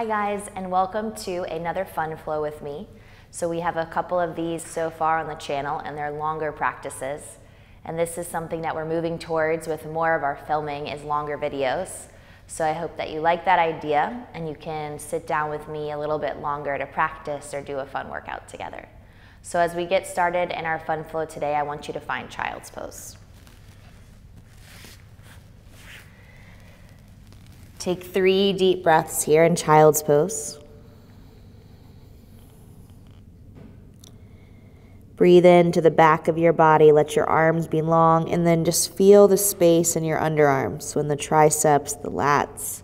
Hi guys, and welcome to another fun flow with me. So we have a couple of these so far on the channel, and they're longer practices. And this is something that we're moving towards with more of our filming is longer videos. So I hope that you like that idea and you can sit down with me a little bit longer to practice or do a fun workout together. So as we get started in our fun flow today, I want you to find child's pose. Take 3 deep breaths here in child's pose. Breathe into the back of your body, let your arms be long, and then just feel the space in your underarms, so in the triceps, the lats,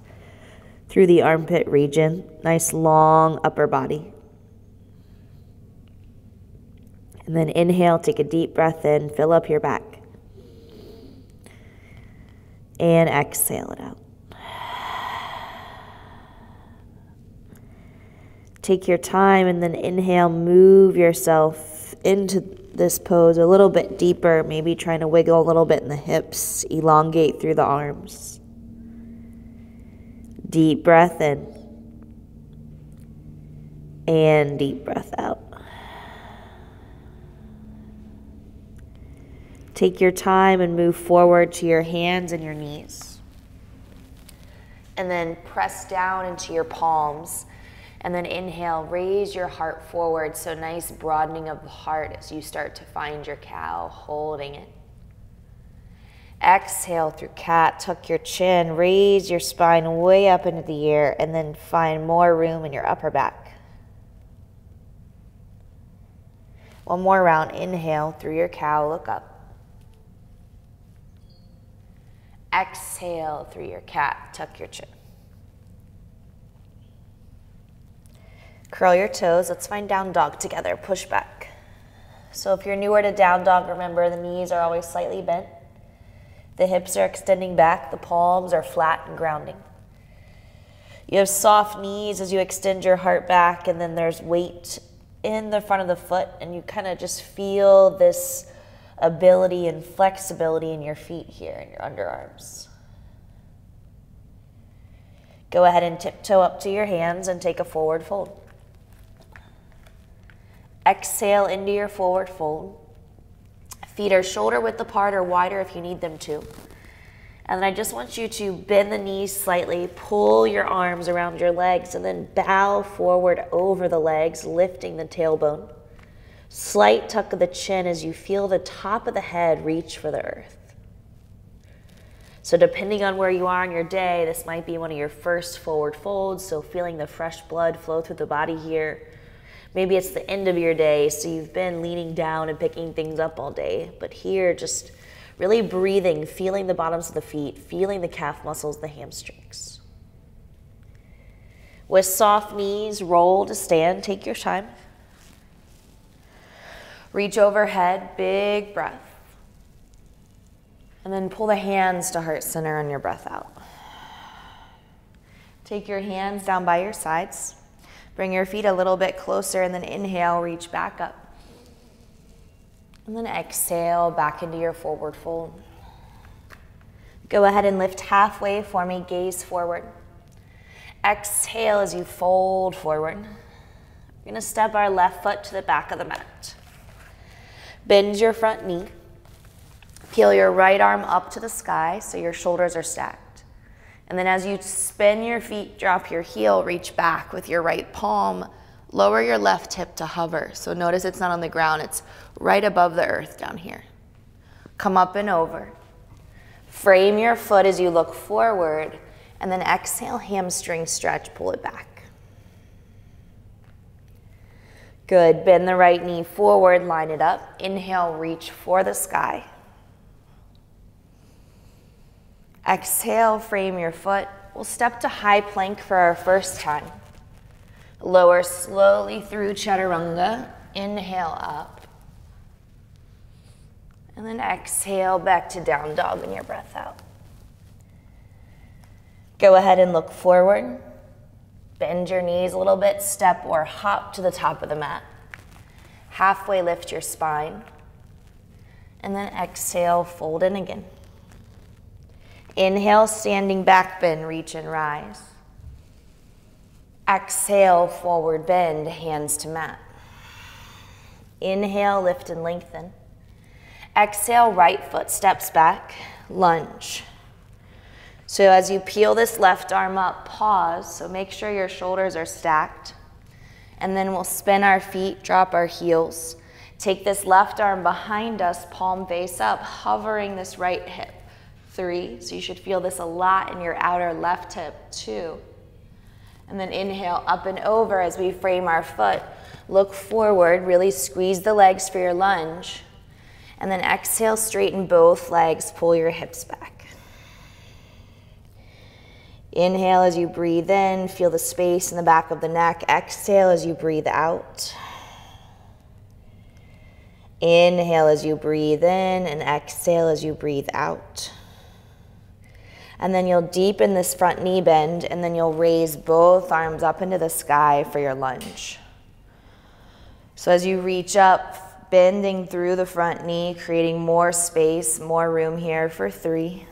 through the armpit region. Nice long upper body. And then inhale, take a deep breath in, fill up your back. And exhale it out. Take your time and then inhale, move yourself into this pose a little bit deeper, maybe trying to wiggle a little bit in the hips, elongate through the arms. Deep breath in and deep breath out. Take your time and move forward to your hands and your knees. And then press down into your palms. And then inhale, raise your heart forward. So nice broadening of the heart as you start to find your cow, holding it. Exhale through cat, tuck your chin, raise your spine way up into the air, and then find more room in your upper back. One more round, inhale through your cow, look up. Exhale through your cat, tuck your chin. Curl your toes. Let's find down dog together. Push back. So if you're newer to down dog, remember the knees are always slightly bent. The hips are extending back. The palms are flat and grounding. You have soft knees as you extend your heart back, and then there's weight in the front of the foot, and you kind of just feel this ability and flexibility in your feet here and your underarms. Go ahead and tiptoe up to your hands and take a forward fold. Exhale into your forward fold. Feet are shoulder width apart or wider if you need them to. And then I just want you to bend the knees slightly, pull your arms around your legs, and then bow forward over the legs, lifting the tailbone. Slight tuck of the chin as you feel the top of the head reach for the earth. So depending on where you are in your day, this might be one of your first forward folds, so feeling the fresh blood flow through the body here. Maybe it's the end of your day, so you've been leaning down and picking things up all day. But here, just really breathing, feeling the bottoms of the feet, feeling the calf muscles, the hamstrings. With soft knees, roll to stand. Take your time. Reach overhead, big breath. And then pull the hands to heart center on your breath out. Take your hands down by your sides. Bring your feet a little bit closer, and then inhale, reach back up. And then exhale back into your forward fold. Go ahead and lift halfway for me, gaze forward. Exhale as you fold forward. We're gonna step our left foot to the back of the mat. Bend your front knee. Peel your right arm up to the sky so your shoulders are stacked. And then as you spin your feet, drop your heel, reach back with your right palm, lower your left hip to hover. So notice it's not on the ground, it's right above the earth down here. Come up and over. Frame your foot as you look forward, and then exhale, hamstring stretch, pull it back. Good, bend the right knee forward, line it up. Inhale, reach for the sky. Exhale, frame your foot. We'll step to high plank for our first time. Lower slowly through chaturanga. Inhale up. And then exhale back to down dog and your breath out. Go ahead and look forward. Bend your knees a little bit, step or hop to the top of the mat. Halfway lift your spine. And then exhale, fold in again. Inhale, standing back bend, reach and rise. Exhale, forward bend, hands to mat. Inhale, lift and lengthen. Exhale, right foot steps back, lunge. So as you peel this left arm up, pause. So make sure your shoulders are stacked. And then we'll spin our feet, drop our heels. Take this left arm behind us, palm face up, hovering this right hip. 3, so you should feel this a lot in your outer left hip. 2. And then inhale, up and over as we frame our foot. Look forward, really squeeze the legs for your lunge. And then exhale, straighten both legs, pull your hips back. Inhale as you breathe in, feel the space in the back of the neck. Exhale as you breathe out. Inhale as you breathe in and exhale as you breathe out. And then you'll deepen this front knee bend and then you'll raise both arms up into the sky for your lunge. So as you reach up, bending through the front knee, creating more space, more room here for 3.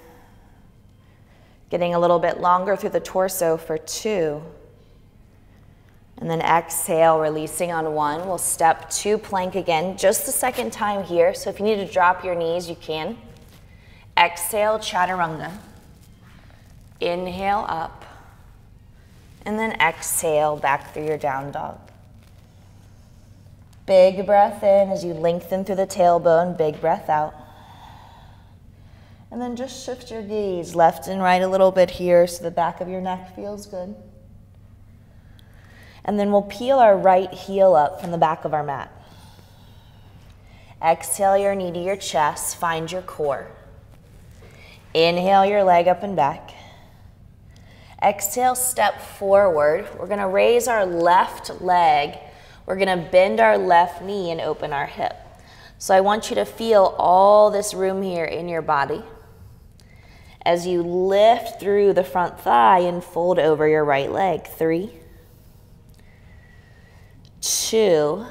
Getting a little bit longer through the torso for 2. And then exhale, releasing on 1. We'll step to plank again, just the second time here. So if you need to drop your knees, you can. Exhale, chaturanga. Inhale up. And then exhale back through your down dog. Big breath in as you lengthen through the tailbone, big breath out. And then just shift your gaze left and right a little bit here so the back of your neck feels good. And then we'll peel our right heel up from the back of our mat. Exhale your knee to your chest, find your core. Inhale your leg up and back. Exhale, step forward. We're gonna raise our left leg. We're gonna bend our left knee and open our hip. So I want you to feel all this room here in your body. As you lift through the front thigh and fold over your right leg. 3, 2,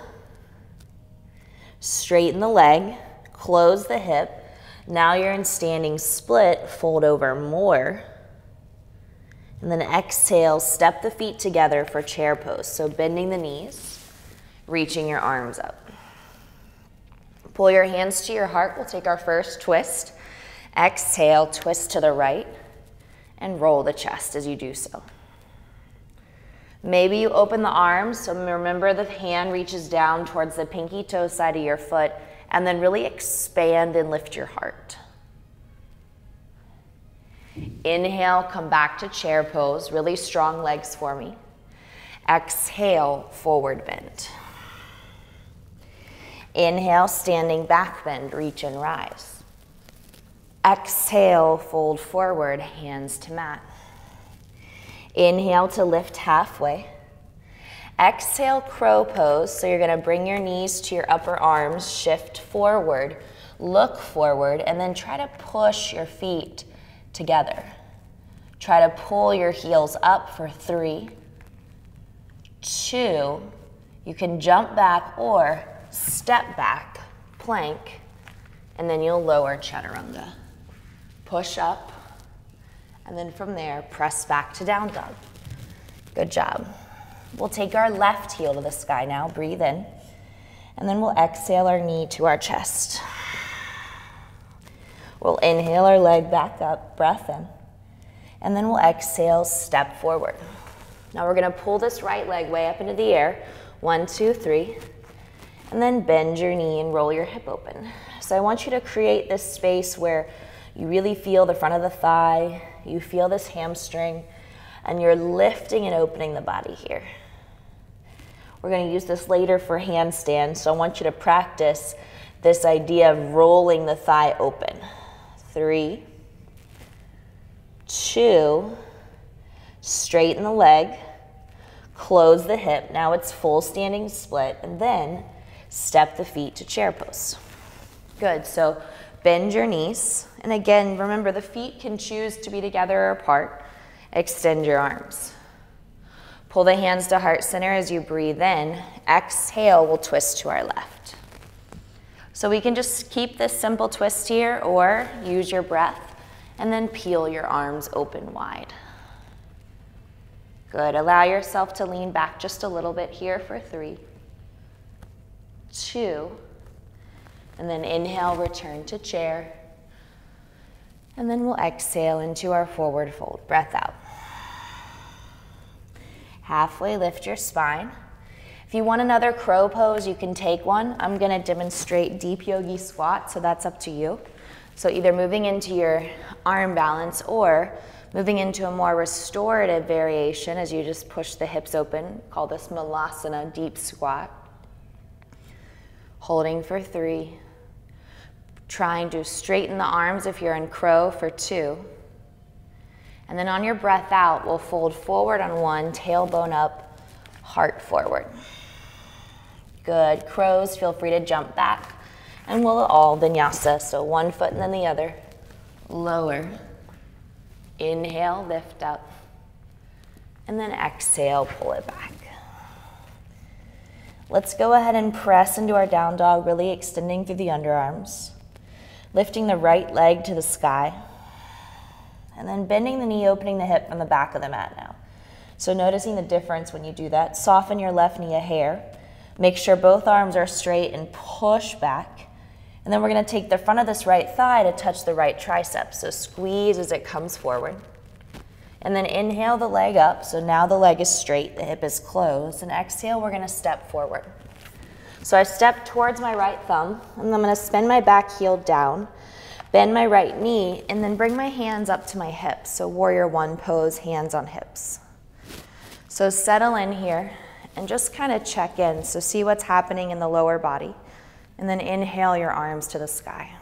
straighten the leg, close the hip. Now you're in standing split, fold over more. And then exhale, step the feet together for chair pose. So bending the knees, reaching your arms up. Pull your hands to your heart. We'll take our first twist. Exhale, twist to the right, and roll the chest as you do so. Maybe you open the arms, so remember the hand reaches down towards the pinky toe side of your foot, and then really expand and lift your heart. Inhale, come back to chair pose, really strong legs for me. Exhale, forward bend. Inhale, standing back bend, reach and rise. Exhale, fold forward, hands to mat. Inhale to lift halfway. Exhale, crow pose. So you're gonna bring your knees to your upper arms, shift forward, look forward, and then try to push your feet together. Try to pull your heels up for 3, 2. You can jump back or step back, plank, and then you'll lower chaturanga. Push up, and then from there, press back to down dog. Good job. We'll take our left heel to the sky now, breathe in, and then we'll exhale our knee to our chest. We'll inhale our leg back up, breath in, and then we'll exhale, step forward. Now we're gonna pull this right leg way up into the air, 1, 2, 3, and then bend your knee and roll your hip open. So I want you to create this space where you really feel the front of the thigh, you feel this hamstring, and you're lifting and opening the body here. We're gonna use this later for handstand, so I want you to practice this idea of rolling the thigh open. 3, 2, straighten the leg, close the hip. Now it's full standing split, and then step the feet to chair pose. Good, so bend your knees. And again, remember the feet can choose to be together or apart. Extend your arms. Pull the hands to heart center as you breathe in. Exhale, we'll twist to our left. So we can just keep this simple twist here or use your breath and then peel your arms open wide. Good. Allow yourself to lean back just a little bit here for 3, 2, and then inhale, return to chair. And then we'll exhale into our forward fold. Breath out. Halfway lift your spine. If you want another crow pose, you can take one. I'm going to demonstrate deep yogi squat, so that's up to you. So either moving into your arm balance or moving into a more restorative variation as you just push the hips open. Call this Malasana, deep squat. Holding for 3. Trying to straighten the arms if you're in crow for 2. And then on your breath out, we'll fold forward on 1, tailbone up, heart forward. Good. Crows, feel free to jump back. And we'll all vinyasa, so one foot and then the other. Lower. Inhale, lift up. And then exhale, pull it back. Let's go ahead and press into our down dog, really extending through the underarms. Lifting the right leg to the sky. And then bending the knee, opening the hip from the back of the mat now. So noticing the difference when you do that. Soften your left knee a hair. Make sure both arms are straight and push back. And then we're going to take the front of this right thigh to touch the right tricep. So squeeze as it comes forward. And then inhale the leg up. So now the leg is straight, the hip is closed. And exhale, we're going to step forward. So I step towards my right thumb, and I'm going to spin my back heel down, bend my right knee, and then bring my hands up to my hips. So warrior 1 pose, hands on hips. So settle in here and just kind of check in. So see what's happening in the lower body. And then inhale your arms to the sky.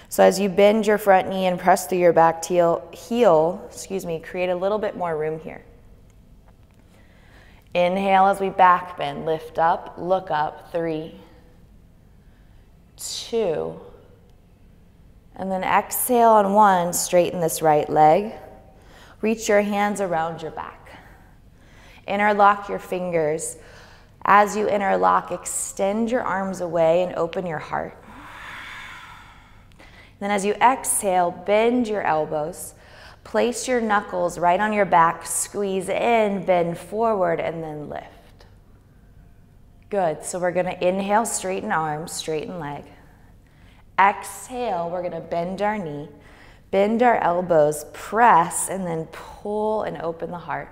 So as you bend your front knee and press through your back heel, create a little bit more room here. Inhale as we back bend, lift up, look up, 3, 2, and then exhale on 1, straighten this right leg. Reach your hands around your back. Interlock your fingers. As you interlock, extend your arms away and open your heart. Then as you exhale, bend your elbows. Place your knuckles right on your back, squeeze in, bend forward, and then lift. Good. So we're going to inhale, straighten arms, straighten leg. Exhale, we're going to bend our knee, bend our elbows, press, and then pull and open the heart.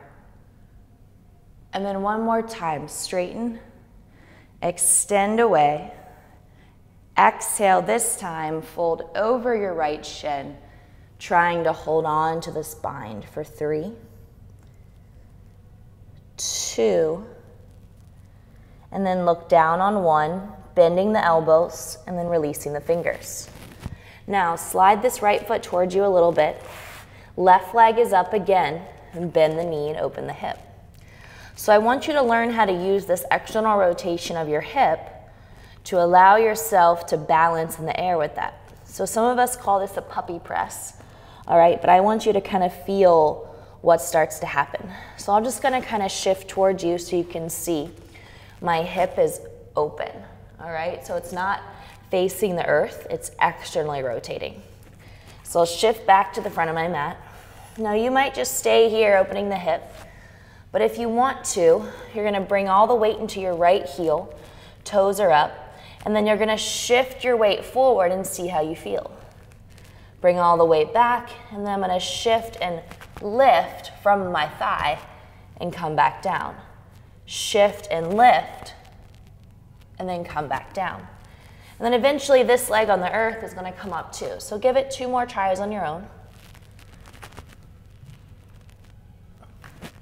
And then one more time, straighten, extend away. Exhale, this time, fold over your right shin, trying to hold on to this bind for 3, 2, and then look down on 1, bending the elbows, and then releasing the fingers. Now, slide this right foot towards you a little bit. Left leg is up again, and bend the knee and open the hip. So I want you to learn how to use this external rotation of your hip to allow yourself to balance in the air with that. So some of us call this a puppy press. All right, but I want you to kind of feel what starts to happen. So I'm just gonna kind of shift towards you so you can see my hip is open, all right? So it's not facing the earth, it's externally rotating. So I'll shift back to the front of my mat. Now you might just stay here opening the hip, but if you want to, you're gonna bring all the weight into your right heel, toes are up, and then you're gonna shift your weight forward and see how you feel. Bring all the weight back, and then I'm going to shift and lift from my thigh and come back down. Shift and lift, and then come back down. And then eventually this leg on the earth is going to come up too. So give it 2 more tries on your own.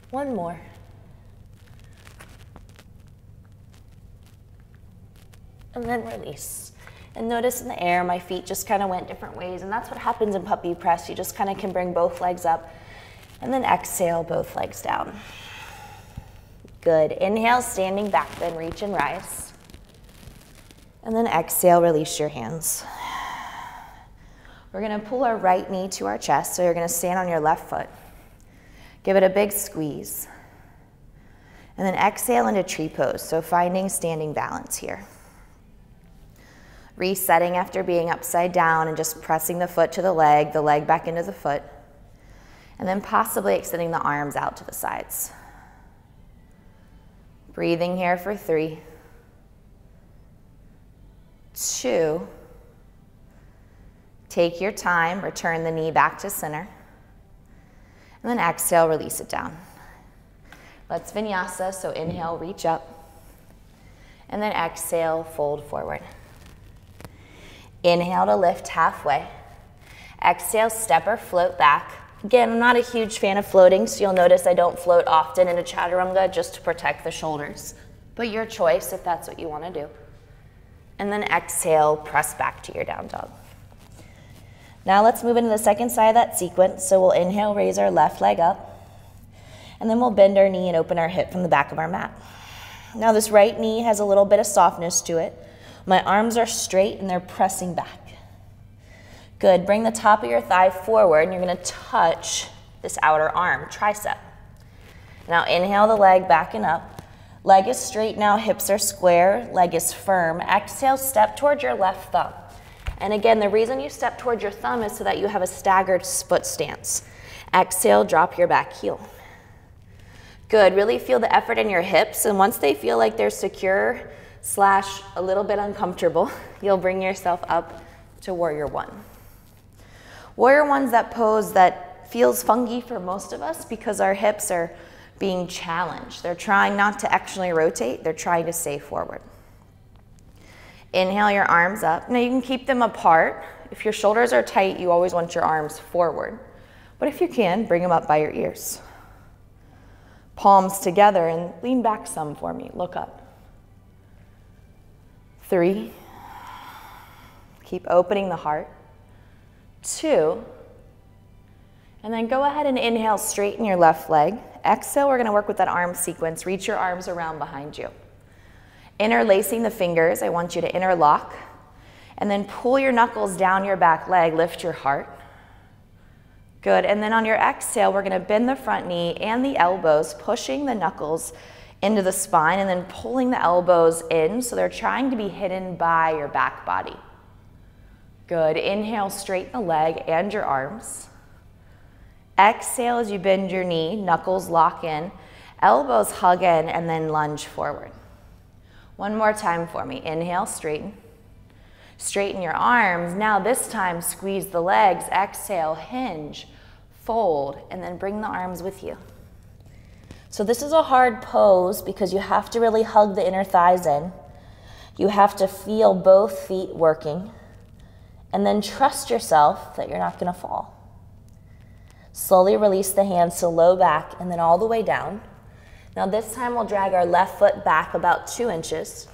1 more. And then release. And notice in the air, my feet just kind of went different ways, and that's what happens in puppy press. You just kind of can bring both legs up, and then exhale, both legs down. Good. Inhale, standing back, then reach and rise. And then exhale, release your hands. We're going to pull our right knee to our chest, so you're going to stand on your left foot. Give it a big squeeze. And then exhale into tree pose, so finding standing balance here. Resetting after being upside down and just pressing the foot to the leg back into the foot. And then possibly extending the arms out to the sides. Breathing here for 3, 2. Take your time, return the knee back to center. And then exhale, release it down. Let's vinyasa, so inhale, reach up. And then exhale, fold forward. Inhale to lift halfway. Exhale, step or float back. Again, I'm not a huge fan of floating, so you'll notice I don't float often in a chaturanga just to protect the shoulders. But your choice if that's what you want to do. And then exhale, press back to your down dog. Now let's move into the second side of that sequence. So we'll inhale, raise our left leg up. And then we'll bend our knee and open our hip from the back of our mat. Now this right knee has a little bit of softness to it. My arms are straight and they're pressing back. Good, bring the top of your thigh forward and you're gonna touch this outer arm, tricep. Now inhale the leg back and up. Leg is straight now, hips are square, leg is firm. Exhale, step towards your left thumb. And again, the reason you step towards your thumb is so that you have a staggered foot stance. Exhale, drop your back heel. Good, really feel the effort in your hips, and once they feel like they're secure / a little bit uncomfortable, you'll bring yourself up to Warrior One. Warrior One's that pose that feels funky for most of us because our hips are being challenged. They're trying not to actually rotate, they're trying to stay forward. Inhale your arms up. Now you can keep them apart. If your shoulders are tight, you always want your arms forward. But if you can, bring them up by your ears. Palms together and lean back some for me. Look up. 3. Keep opening the heart. 2. And then go ahead and inhale, straighten your left leg. Exhale, we're gonna work with that arm sequence. Reach your arms around behind you. Interlacing the fingers, I want you to interlock. And then pull your knuckles down your back leg, lift your heart. Good, and then on your exhale, we're gonna bend the front knee and the elbows, pushing the knuckles into the spine and then pulling the elbows in so they're trying to be hidden by your back body. Good, inhale, straighten the leg and your arms. Exhale as you bend your knee, knuckles lock in, elbows hug in, and then lunge forward. One more time for me, inhale, straighten. Straighten your arms. Now this time, squeeze the legs. Exhale, hinge, fold, and then bring the arms with you. So this is a hard pose because you have to really hug the inner thighs in. You have to feel both feet working. And then trust yourself that you're not gonna fall. Slowly release the hands to low back and then all the way down. Now this time we'll drag our left foot back about 2 inches.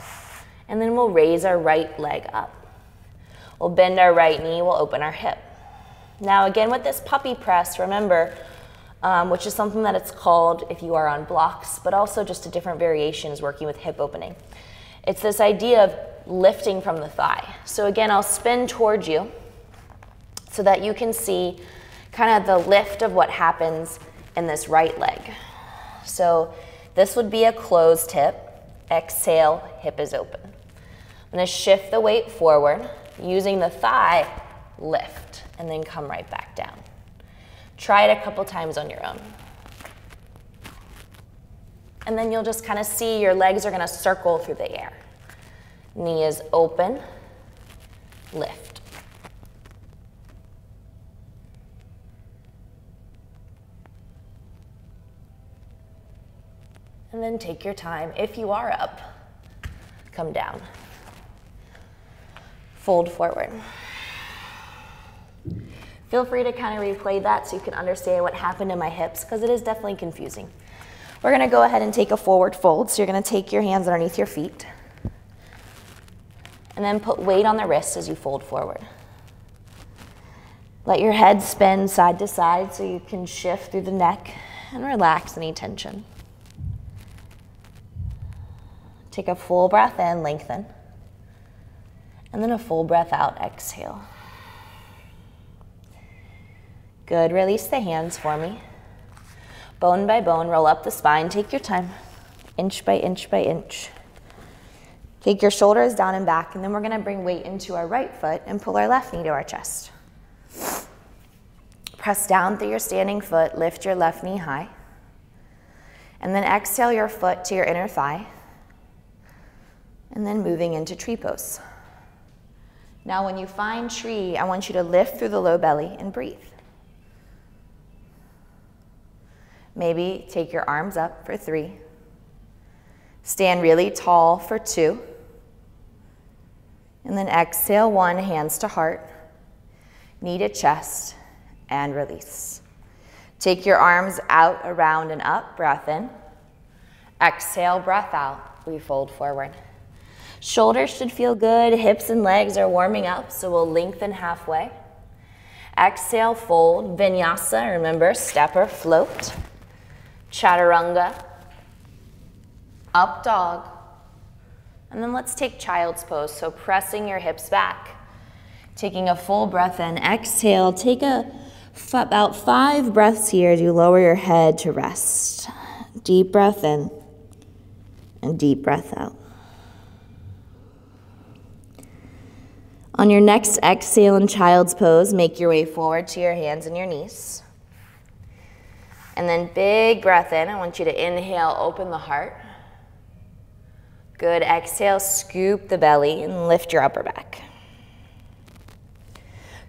And then we'll raise our right leg up. We'll bend our right knee, we'll open our hip. Now again with this puppy press, remember, which is something that it's called if you are on blocks, but also just a different variation is working with hip opening. It's this idea of lifting from the thigh. So again, I'll spin towards you so that you can see kind of the lift of what happens in this right leg. So this would be a closed hip. Exhale, hip is open. I'm gonna shift the weight forward, using the thigh, lift, and then come right back down. Try it a couple times on your own. And then you'll just kind of see your legs are gonna circle through the air. Knee is open, lift. And then take your time. If you are up, come down. Fold forward. Feel free to kind of replay that so you can understand what happened in my hips, because it is definitely confusing. We're gonna go ahead and take a forward fold. So you're gonna take your hands underneath your feet and then put weight on the wrists as you fold forward. Let your head spin side to side so you can shift through the neck and relax any tension. Take a full breath in, lengthen. And then a full breath out, exhale. Good, release the hands for me. Bone by bone, roll up the spine, take your time, inch by inch by inch. Take your shoulders down and back, and then we're gonna bring weight into our right foot and pull our left knee to our chest. Press down through your standing foot, lift your left knee high. And then exhale your foot to your inner thigh. And then moving into tree pose. Now when you find tree, I want you to lift through the low belly and breathe. Maybe take your arms up for 3. Stand really tall for 2. And then exhale 1, hands to heart, knee to chest, and release. Take your arms out, around, and up, breath in. Exhale, breath out, we fold forward. Shoulders should feel good, hips and legs are warming up, so we'll lengthen halfway. Exhale, fold, Vinyasa, remember, step or float. Chaturanga, up dog. And then let's take child's pose, so pressing your hips back. Taking a full breath in, exhale, take about 5 breaths here as you lower your head to rest. Deep breath in and deep breath out. On your next exhale in child's pose, make your way forward to your hands and your knees. And then big breath in. I want you to inhale, open the heart. Good, exhale, scoop the belly and lift your upper back.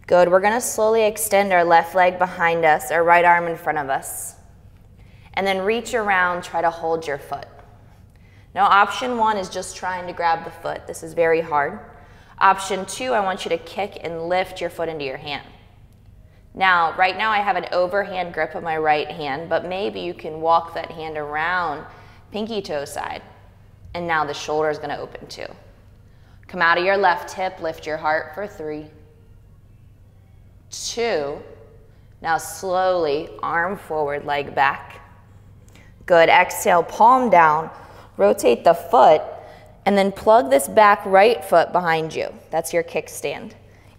Good, we're gonna slowly extend our left leg behind us, our right arm in front of us. And then reach around, try to hold your foot. Now option 1 is just trying to grab the foot. This is very hard. Option 2, I want you to kick and lift your foot into your hand. Now, right now I have an overhand grip of my right hand, but maybe you can walk that hand around pinky toe side. And now the shoulder is gonna open too. Come out of your left hip, lift your heart for 3, 2. Now slowly, arm forward, leg back. Good, exhale, palm down, rotate the foot, and then plug this back right foot behind you. That's your kickstand.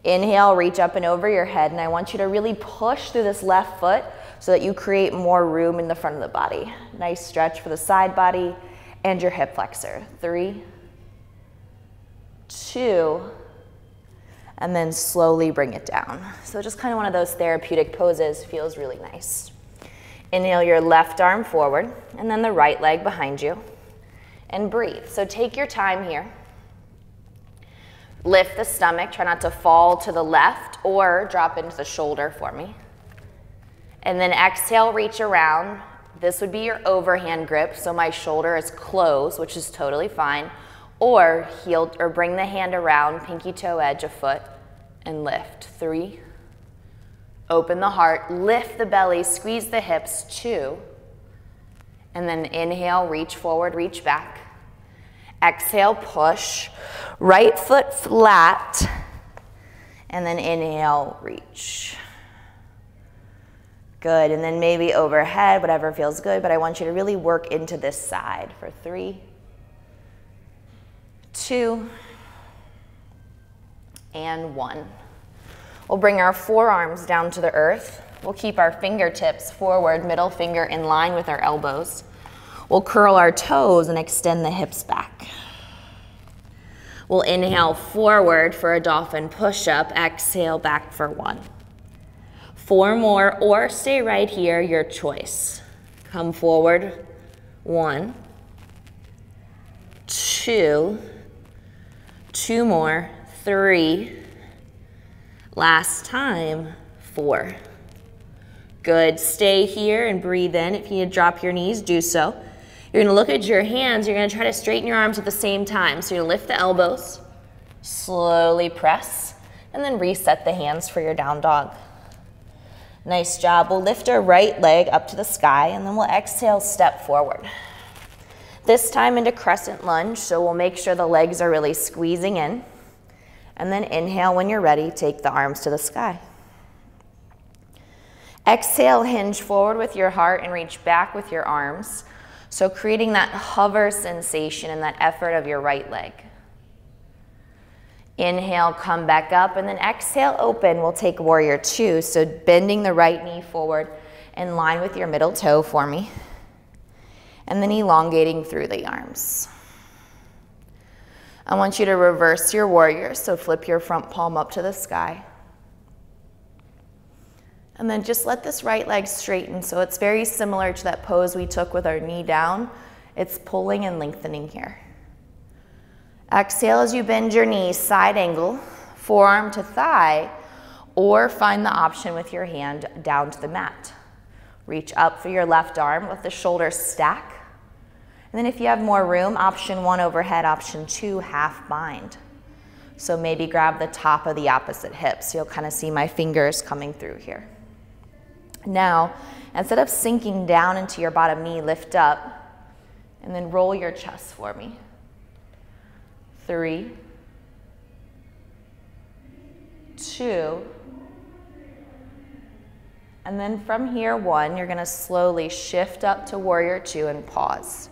Inhale, reach up and over your head, and I want you to really push through this left foot so that you create more room in the front of the body. Nice stretch for the side body and your hip flexor. 3, 2, and then slowly bring it down. So just kind of one of those therapeutic poses, feels really nice. Inhale your left arm forward, and then the right leg behind you, and breathe. So take your time here. Lift the stomach, try not to fall to the left or drop into the shoulder for me. And then exhale, reach around. This would be your overhand grip, so my shoulder is closed, which is totally fine. Or heel, or bring the hand around, pinky toe edge of foot, and lift. 3. Open the heart, lift the belly, squeeze the hips. 2. And then inhale, reach forward, reach back. Exhale, push. Right foot flat. And then inhale, reach. Good, and then maybe overhead, whatever feels good, but I want you to really work into this side for 3, 2, and 1. We'll bring our forearms down to the earth. We'll keep our fingertips forward, middle finger in line with our elbows. We'll curl our toes and extend the hips back. We'll inhale forward for a dolphin push-up, exhale back for 1. 4 more, or stay right here, your choice. Come forward, 1, 2, 2 more, 3, last time, 4. Good, stay here and breathe in. If you need to drop your knees, do so. You're gonna look at your hands, you're gonna try to straighten your arms at the same time. So you're gonna lift the elbows, slowly press, and then reset the hands for your down dog. Nice job. We'll lift our right leg up to the sky, and then we'll exhale, step forward. This time into Crescent Lunge, so we'll make sure the legs are really squeezing in. And then inhale when you're ready, take the arms to the sky. Exhale, hinge forward with your heart and reach back with your arms. So creating that hover sensation and that effort of your right leg. Inhale, come back up, and then exhale, open. We'll take Warrior 2. So bending the right knee forward in line with your middle toe for me. And then elongating through the arms. I want you to reverse your warrior, so flip your front palm up to the sky. And then just let this right leg straighten. So it's very similar to that pose we took with our knee down. It's pulling and lengthening here. Exhale as you bend your knees, side angle, forearm to thigh, or find the option with your hand down to the mat. Reach up for your left arm, let the shoulders stack. And then if you have more room, option 1 overhead, option 2 half bind. So maybe grab the top of the opposite hip. So you'll kind of see my fingers coming through here. Now, instead of sinking down into your bottom knee, lift up and then roll your chest for me. 3, 2, and then from here, 1, you're gonna slowly shift up to warrior 2 and pause.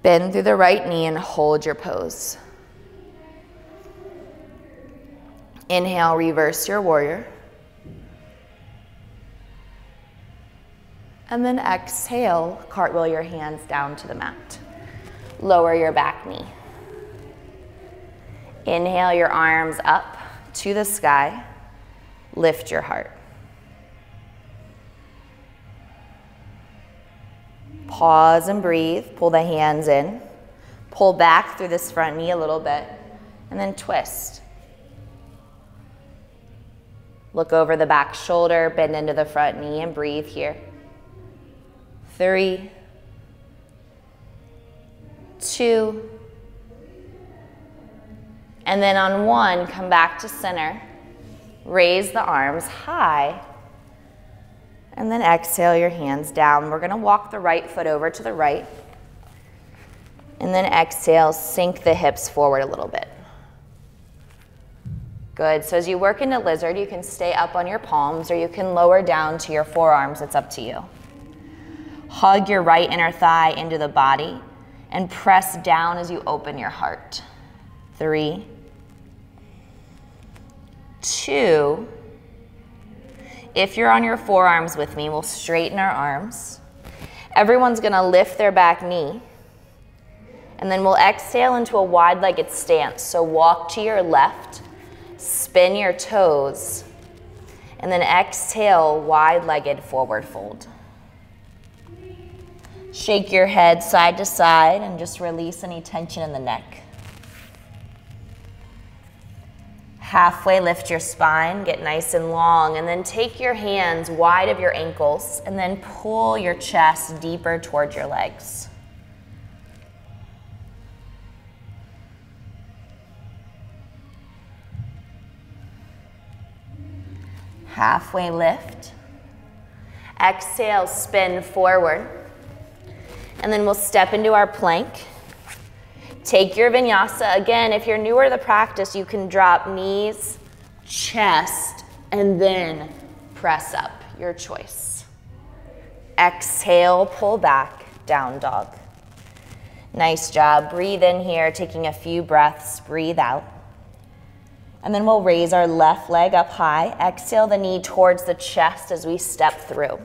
Bend through the right knee and hold your pose. Inhale, reverse your warrior. And then exhale, cartwheel your hands down to the mat. Lower your back knee. Inhale your arms up to the sky. Lift your heart. Pause and breathe. Pull the hands in. Pull back through this front knee a little bit. And then twist. Look over the back shoulder, bend into the front knee, and breathe here. 3, 2, and then on 1, come back to center. Raise the arms high, and then exhale your hands down. We're gonna walk the right foot over to the right, and then exhale, sink the hips forward a little bit. Good, so as you work into lizard, you can stay up on your palms or you can lower down to your forearms, it's up to you. Hug your right inner thigh into the body and press down as you open your heart. 3, 2. If you're on your forearms with me, we'll straighten our arms. Everyone's gonna lift their back knee. And then we'll exhale into a wide-legged stance. So walk to your left, spin your toes, and then exhale, wide-legged forward fold. Shake your head side to side and just release any tension in the neck. Halfway lift your spine, get nice and long, and then take your hands wide of your ankles and then pull your chest deeper toward your legs. Halfway lift. Exhale, spin forward. And then we'll step into our plank. Take your vinyasa. Again, if you're newer to the practice, you can drop knees, chest, and then press up, your choice. Exhale, pull back, down dog. Nice job. Breathe in here, taking a few breaths, breathe out. And then we'll raise our left leg up high. Exhale the knee towards the chest as we step through.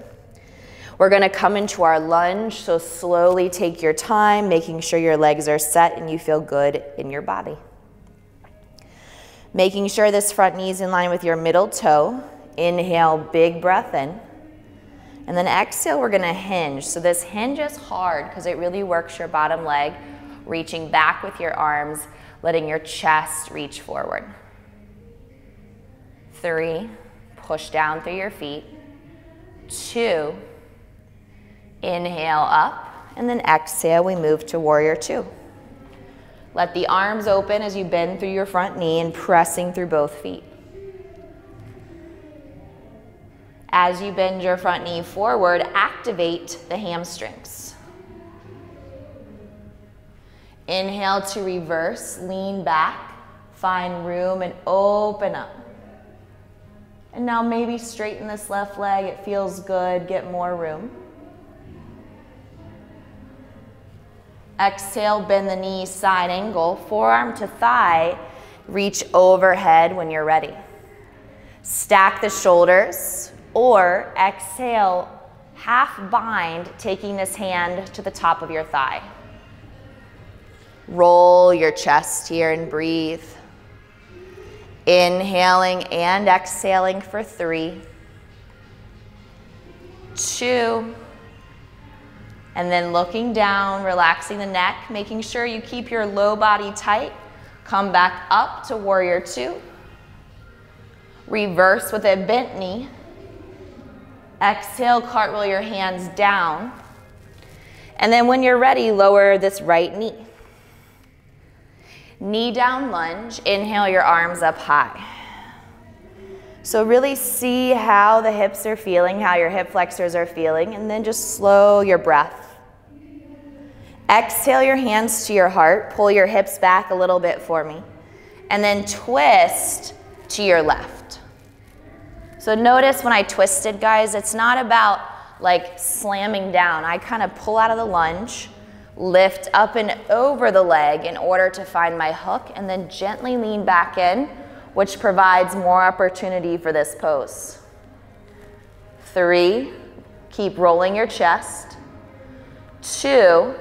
We're gonna come into our lunge, so slowly take your time, making sure your legs are set and you feel good in your body. Making sure this front knee is in line with your middle toe. Inhale, big breath in. And then exhale, we're gonna hinge. So this hinge is hard because it really works your bottom leg, reaching back with your arms, letting your chest reach forward. 3, push down through your feet. 2, inhale up, and then exhale, we move to warrior 2. Let the arms open as you bend through your front knee and pressing through both feet. As you bend your front knee forward, activate the hamstrings. Inhale to reverse, lean back, find room and open up. And now maybe straighten this left leg, it feels good, get more room. Exhale, bend the knee, side angle, forearm to thigh, reach overhead when you're ready. Stack the shoulders, or exhale, half bind, taking this hand to the top of your thigh. Roll your chest here and breathe. Inhaling and exhaling for 3, 2, and then looking down, relaxing the neck, making sure you keep your low body tight. Come back up to warrior 2. Reverse with a bent knee. Exhale, cartwheel your hands down. And then when you're ready, lower this right knee. Knee down lunge, inhale your arms up high. So really see how the hips are feeling, how your hip flexors are feeling, and then just slow your breath. Exhale your hands to your heart, pull your hips back a little bit for me, and then twist to your left. So notice when I twisted, guys, it's not about like slamming down. I kind of pull out of the lunge, lift up and over the leg in order to find my hook, and then gently lean back in, which provides more opportunity for this pose. 3, keep rolling your chest. 2,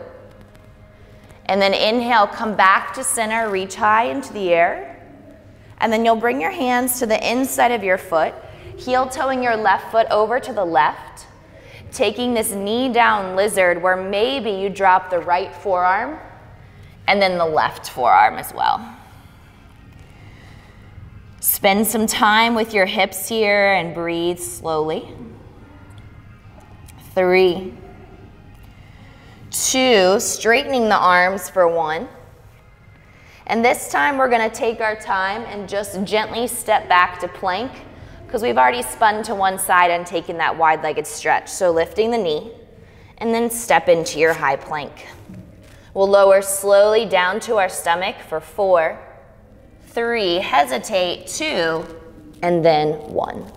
and then inhale, come back to center, reach high into the air, and then you'll bring your hands to the inside of your foot, heel toeing your left foot over to the left, taking this knee down lizard where maybe you drop the right forearm and then the left forearm as well. Spend some time with your hips here and breathe slowly. 3, 2, straightening the arms for 1. And this time we're going to take our time and just gently step back to plank, because we've already spun to one side and taken that wide-legged stretch. So lifting the knee, and then step into your high plank. We'll lower slowly down to our stomach for 4, 3, hesitate, 2, and then 1.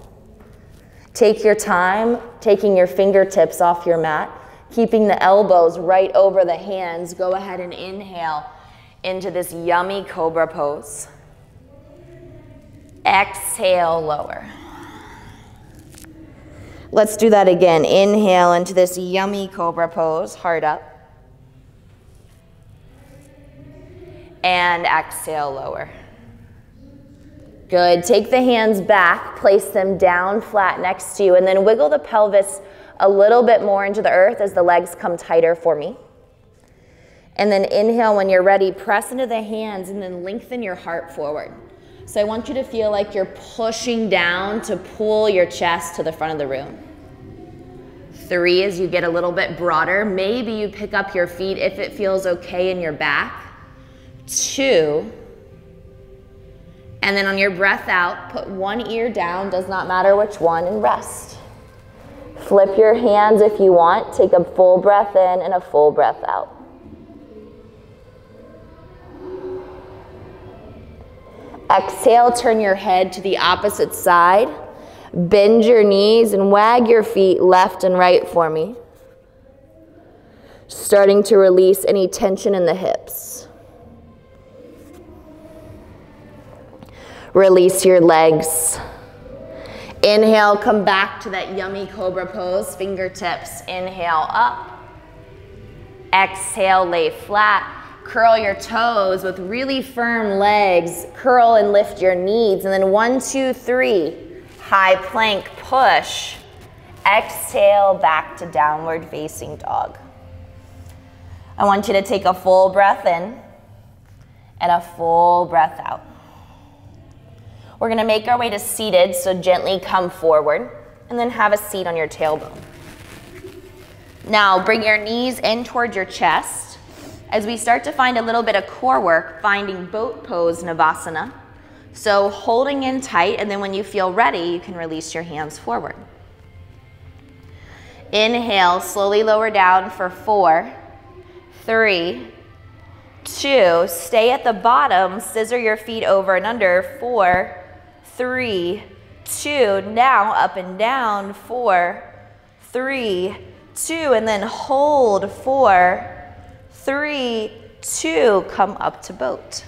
Take your time, taking your fingertips off your mat, keeping the elbows right over the hands. Go ahead and inhale into this yummy Cobra Pose. Exhale, lower. Let's do that again. Inhale into this yummy Cobra Pose, heart up. And exhale, lower. Good. Take the hands back, place them down flat next to you, and then wiggle the pelvis a little bit more into the earth as the legs come tighter for me. And then inhale when you're ready, press into the hands and then lengthen your heart forward. So I want you to feel like you're pushing down to pull your chest to the front of the room. 3, as you get a little bit broader, maybe you pick up your feet if it feels okay in your back. 2, and then on your breath out, put one ear down, does not matter which one, and rest. Flip your hands if you want. Take a full breath in and a full breath out. Exhale, turn your head to the opposite side. Bend your knees and wag your feet left and right for me. Starting to release any tension in the hips. Release your legs. Inhale, come back to that yummy Cobra Pose, fingertips. Inhale up. Exhale, lay flat. Curl your toes with really firm legs. Curl and lift your knees. And then 1, 2, 3. High plank, push. Exhale, back to downward facing dog. I want you to take a full breath in and a full breath out. We're going to make our way to seated, so gently come forward and then have a seat on your tailbone. Now bring your knees in towards your chest as we start to find a little bit of core work, finding boat pose Navasana. So holding in tight, and then when you feel ready, you can release your hands forward. Inhale, slowly lower down for 4, 3, 2. Stay at the bottom, scissor your feet over and under. 4, 3, 2. Now up and down. 4, 3, 2. And then hold. 4, 3, 2. Come up to boat.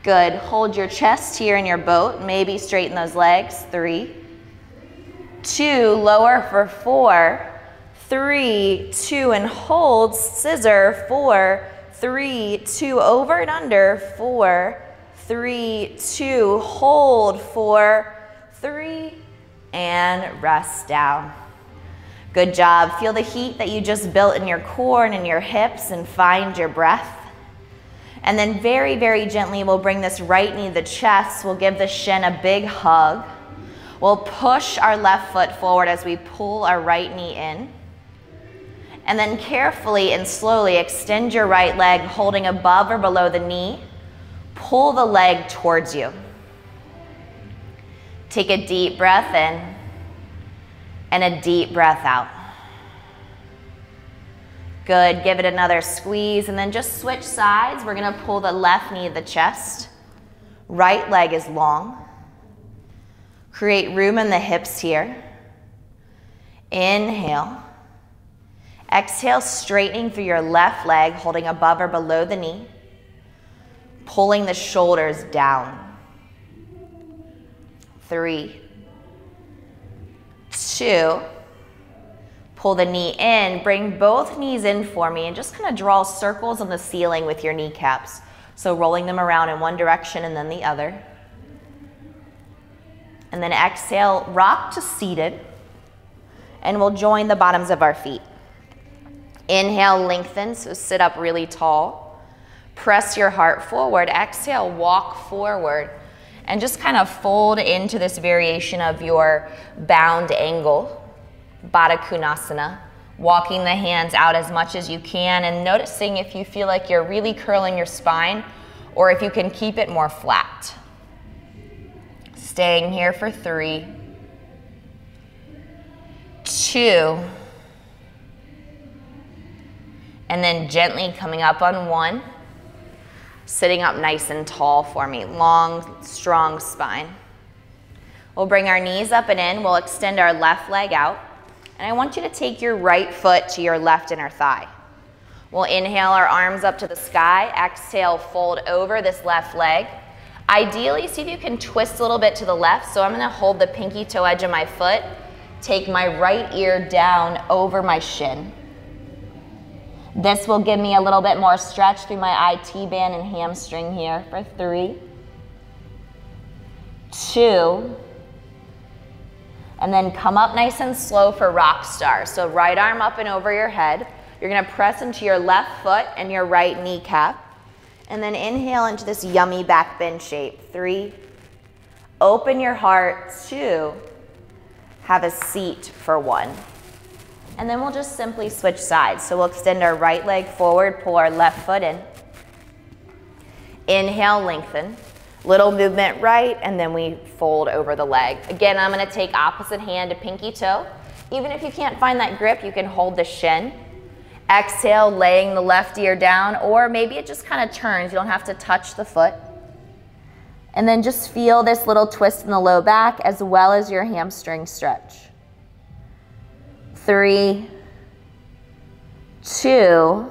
Good. Hold your chest here in your boat. Maybe straighten those legs. 3, 2. Lower for 4, 3, 2. And hold. Scissor. 4, 3, 2. Over and under. 4, 3, 2. Hold. 4, 3. And rest down. Good job. Feel the heat that you just built in your core and in your hips, and find your breath. And then very, very gently, we'll bring this right knee to the chest. We'll give the shin a big hug. We'll push our left foot forward as we pull our right knee in. And then carefully and slowly extend your right leg, holding above or below the knee. Pull the leg towards you. Take a deep breath in and a deep breath out. Good, give it another squeeze, and then just switch sides. We're gonna pull the left knee to the chest. Right leg is long. Create room in the hips here. Inhale. Exhale, straightening through your left leg, holding above or below the knee. Pulling the shoulders down. 3, 2, pull the knee in, bring both knees in for me, and just kind of draw circles on the ceiling with your kneecaps. So rolling them around in one direction and then the other. And then exhale, rock to seated, and we'll join the bottoms of our feet. Inhale, lengthen, so sit up really tall. Press your heart forward. Exhale, walk forward, and just kind of fold into this variation of your bound angle. Baddha Konasana, walking the hands out as much as you can, and noticing if you feel like you're really curling your spine or if you can keep it more flat. Staying here for 3, 2, and then gently coming up on 1, sitting up nice and tall for me, long, strong spine. We'll bring our knees up and in, we'll extend our left leg out. And I want you to take your right foot to your left inner thigh. We'll inhale our arms up to the sky. Exhale, fold over this left leg. Ideally, see if you can twist a little bit to the left. So I'm gonna hold the pinky toe edge of my foot, take my right ear down over my shin. This will give me a little bit more stretch through my IT band and hamstring here for 3, 2, and then come up nice and slow for rock star. So right arm up and over your head. You're gonna press into your left foot and your right kneecap. And then inhale into this yummy back bend shape. 3, open your heart. 2, have a seat for 1. And then we'll just simply switch sides. So we'll extend our right leg forward, pull our left foot in. Inhale, lengthen. Little movement right, and then we fold over the leg. Again, I'm gonna take opposite hand to pinky toe. Even if you can't find that grip, you can hold the shin. Exhale, laying the left ear down, or maybe it just kind of turns. You don't have to touch the foot. And then just feel this little twist in the low back as well as your hamstring stretch. 3, 2,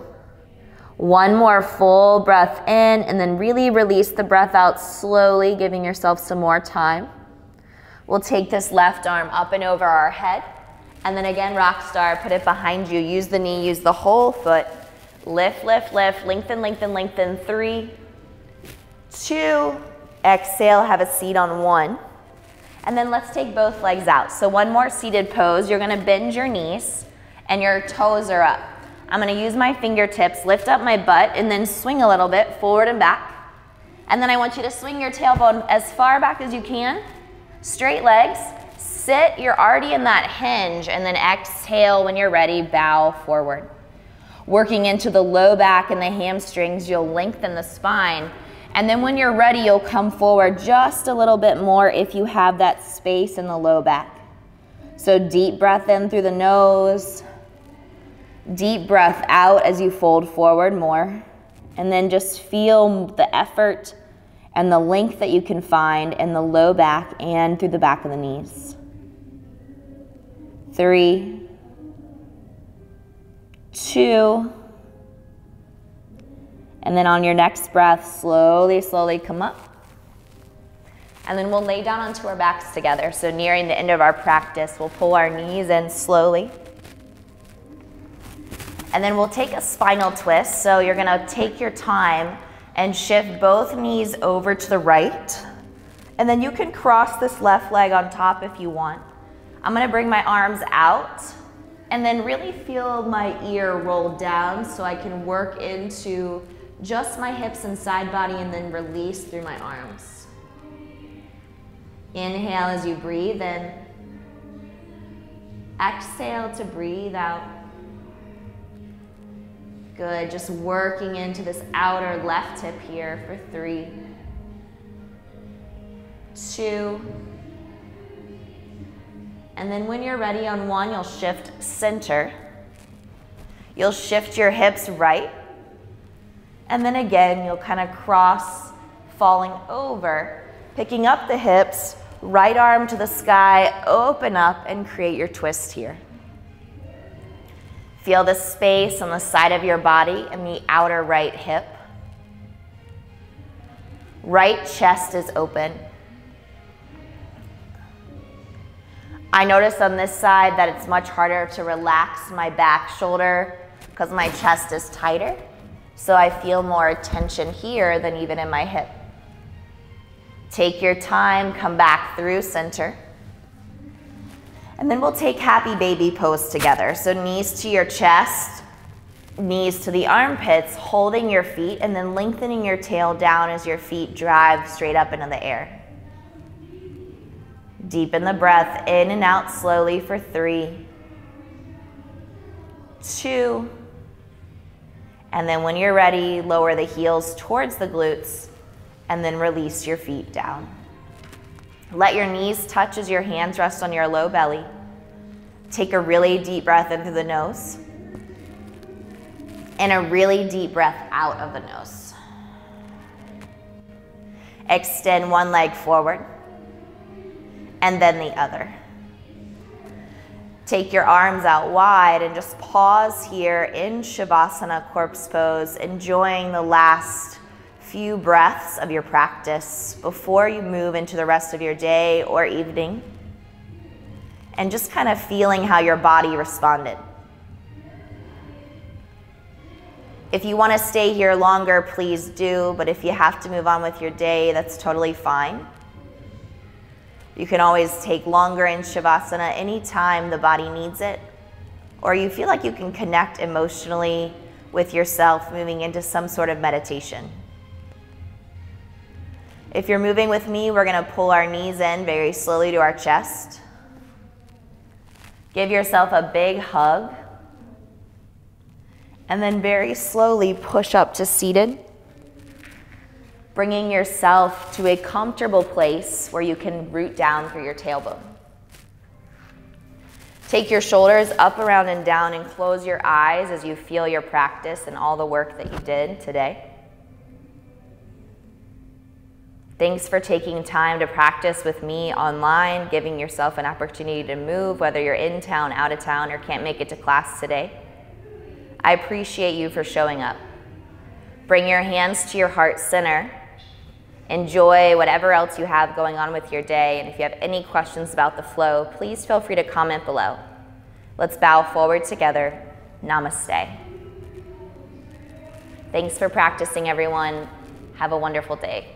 1 more full breath in, and then really release the breath out slowly, giving yourself some more time. We'll take this left arm up and over our head, and then again, rock star, put it behind you. Use the knee, use the whole foot. Lift, lift, lift, lengthen, lengthen, lengthen. 3, 2, exhale, have a seat on 1. And then let's take both legs out. So one more seated pose. You're gonna bend your knees and your toes are up. I'm gonna use my fingertips, lift up my butt, and then swing a little bit forward and back. And then I want you to swing your tailbone as far back as you can. Straight legs, sit, you're already in that hinge, and then exhale when you're ready, bow forward. Working into the low back and the hamstrings, you'll lengthen the spine. And then when you're ready, you'll come forward just a little bit more if you have that space in the low back. So deep breath in through the nose. Deep breath out as you fold forward more. And then just feel the effort and the length that you can find in the low back and through the back of the knees. 3, 2, and then on your next breath, slowly, slowly come up. And then we'll lay down onto our backs together. So nearing the end of our practice, we'll pull our knees in slowly. And then we'll take a spinal twist. So you're gonna take your time and shift both knees over to the right. And then you can cross this left leg on top if you want. I'm gonna bring my arms out And then really feel my ear roll down so I can work into just my hips and side body and then release through my arms. Inhale as you breathe in. Exhale to breathe out. Good, just working into this outer left hip here for 3, 2, and then when you're ready on 1, you'll shift center. You'll shift your hips right, and then again, you'll kind of cross, falling over, picking up the hips, right arm to the sky, open up and create your twist here. Feel the space on the side of your body and the outer right hip. Right chest is open. I notice on this side that it's much harder to relax my back shoulder because my chest is tighter. So I feel more tension here than even in my hip. Take your time, come back through center. And then we'll take happy baby pose together. So knees to your chest, knees to the armpits, holding your feet and then lengthening your tail down as your feet drive straight up into the air. Deepen the breath in and out slowly for 3, 2, and then when you're ready, lower the heels towards the glutes and then release your feet down. Let your knees touch as your hands rest on your low belly. Take a really deep breath in through the nose and a really deep breath out of the nose. Extend one leg forward and then the other. Take your arms out wide and just pause here in Shavasana, corpse pose, enjoying the last few breaths of your practice before you move into the rest of your day or evening, and just kind of feeling how your body responded. If you want to stay here longer, please do, but if you have to move on with your day, that's totally fine. You can always take longer in Shavasana anytime the body needs it, or you feel like you can connect emotionally with yourself moving into some sort of meditation. If you're moving with me, we're going to pull our knees in very slowly to our chest. Give yourself a big hug. And then very slowly push up to seated, bringing yourself to a comfortable place where you can root down through your tailbone. Take your shoulders up, around, and down, and close your eyes as you feel your practice and all the work that you did today. Thanks for taking time to practice with me online, giving yourself an opportunity to move, whether you're in town, out of town, or can't make it to class today. I appreciate you for showing up. Bring your hands to your heart center. Enjoy whatever else you have going on with your day, and if you have any questions about the flow, please feel free to comment below. Let's bow forward together. Namaste. Thanks for practicing, everyone. Have a wonderful day.